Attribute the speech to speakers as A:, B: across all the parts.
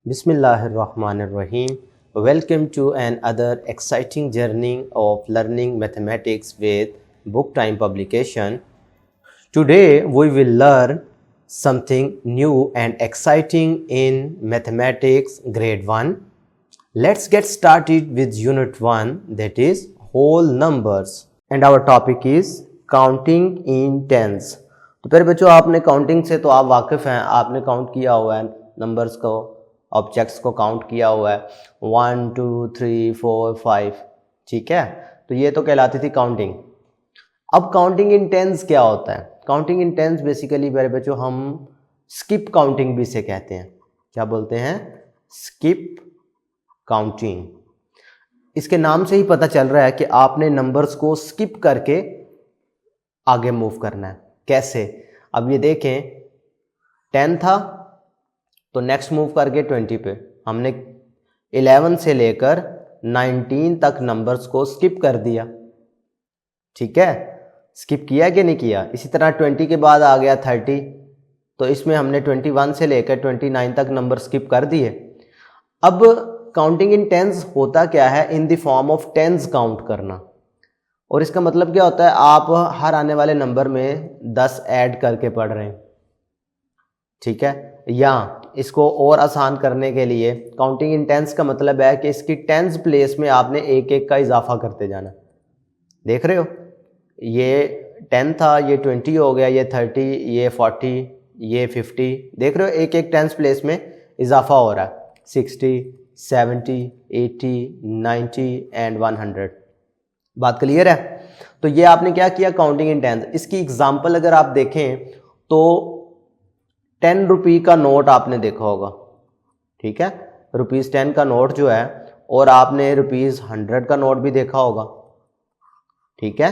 A: Bismillahirrahmanirrahim. Welcome to another exciting journey of learning mathematics with Book Time publication. Today we will learn something new and exciting in mathematics grade 1. Let's get started with unit 1, that is whole numbers, and our topic is counting in tens. तो प्यारे बच्चों, आपने counting से तो आप वाकिफ़ हैं, आपने count किया हुआ है नंबर्स को, ऑब्जेक्ट्स को काउंट किया हुआ है 1 2 3 4 5, ठीक है। तो ये तो कहलाती थी काउंटिंग। अब काउंटिंग इन टेंस क्या होता है? काउंटिंग इन टेंस बेसिकली मेरे बच्चों हम स्किप काउंटिंग भी इसे कहते हैं। क्या बोलते हैं? Skip counting. इसके नाम से ही पता चल रहा है कि आपने नंबर्स को स्किप करके आगे मूव करना है। कैसे? अब ये देखें, 10 था तो नेक्स्ट मूव करके 20 पे हमने 11 से लेकर 19 तक नंबर्स को स्किप कर दिया, ठीक है। स्किप किया कि नहीं किया? इसी तरह 20 के बाद आ गया 30, तो इसमें हमने 21 से लेकर 29 तक नंबर स्किप कर दिए। अब काउंटिंग इन टेंस होता क्या है? In the form of tens count करना। और इसका मतलब क्या होता है? आप हर आने वाले नंबर में 10 ऐड करके पढ़ रहे हैं, ठीक है। या इसको और आसान करने के लिए काउंटिंग इन टेंस का मतलब है कि इसकी टेंस प्लेस में आपने एक एक का इजाफा करते जाना। देख रहे हो, ये 10 था, ये 20 हो गया, ये 30, ये 40, ये 50। देख रहे हो, एक एक टेंस प्लेस में इजाफा हो रहा है। 60, 70, 80, 90 एंड 100। बात क्लियर है? तो ये आपने क्या किया? Counting in tens. इसकी एग्जांपल अगर आप देखें तो 10 रुपये का नोट आपने देखा होगा, ठीक है। ₹10 का नोट जो है, और आपने ₹100 का नोट भी देखा होगा, ठीक है।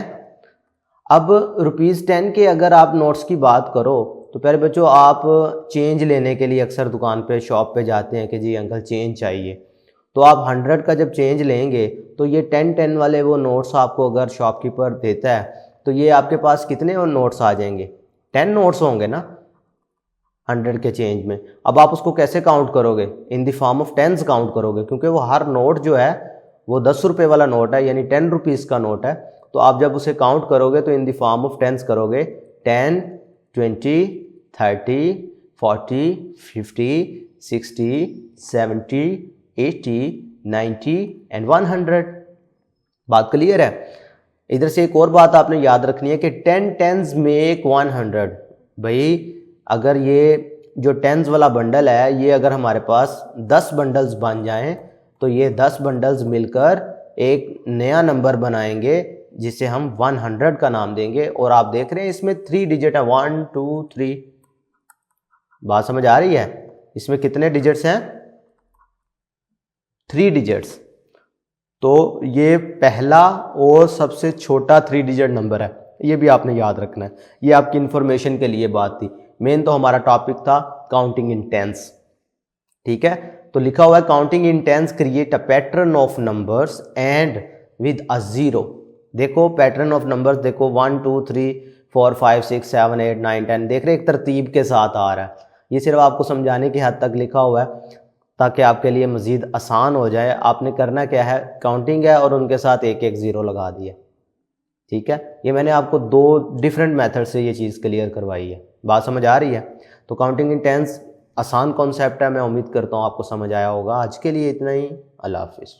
A: अब ₹10 के अगर आप नोट्स की बात करो तो प्यारे बच्चों, आप चेंज लेने के लिए अक्सर दुकान पे, शॉप पे जाते हैं कि जी अंकल चेंज चाहिए। तो आप 100 का जब चेंज लेंगे तो ये 10 वाले वो नोट्स आपको अगर शॉपकीपर देता है तो ये आपके पास कितने नोट्स आ जाएंगे? 10 नोट्स होंगे ना 100 के चेंज में। अब आप उसको कैसे काउंट करोगे? In the form of tens count करोगे, क्योंकि वो हर नोट जो है वो 10 रुपये वाला नोट है, यानी 10 रुपीज़ का नोट है। तो आप जब उसे काउंट करोगे तो in the form of tens करोगे। 10, 20, 30, 40, 50, 60, 70, 80, 90 एंड 100। बात क्लियर है? इधर से एक और बात आपने याद रखनी है कि 10 टेंस मेक 100। भाई अगर ये जो टेंस वाला बंडल है, ये अगर हमारे पास 10 बंडल्स बन जाएं तो ये 10 बंडल्स मिलकर एक नया नंबर बनाएंगे जिसे हम 100 का नाम देंगे। और आप देख रहे हैं इसमें 3 डिजिट है, 1 2 3। बात समझ आ रही है? इसमें कितने डिजिट्स हैं? 3 डिजिट्स। तो ये पहला और सबसे छोटा 3 डिजिट नंबर है, ये भी आपने याद रखना है। ये आपकी इंफॉर्मेशन के लिए बात थी। मेन तो हमारा टॉपिक था काउंटिंग इन टेंस, ठीक है। तो लिखा हुआ है counting in tens create a pattern of numbers and with a zero. देखो पैटर्न ऑफ नंबर्स, देखो 1 2 3 4 5 6 7 8 9 10। देख रहे एक तरतीब के साथ आ रहा है। ये सिर्फ आपको समझाने की हद तक लिखा हुआ है ताकि आपके लिए मज़ीद आसान हो जाए। आपने करना क्या है? काउंटिंग है और उनके साथ एक एक ज़ीरो लगा दिया, ठीक है। ये मैंने आपको 2 डिफरेंट मेथड से ये चीज़ क्लियर करवाई है। बात समझ आ रही है? तो काउंटिंग इन टेंस आसान कॉन्सेप्ट है। मैं उम्मीद करता हूँ आपको समझ आया होगा। आज के लिए इतना ही। अल्लाह हाफिज़।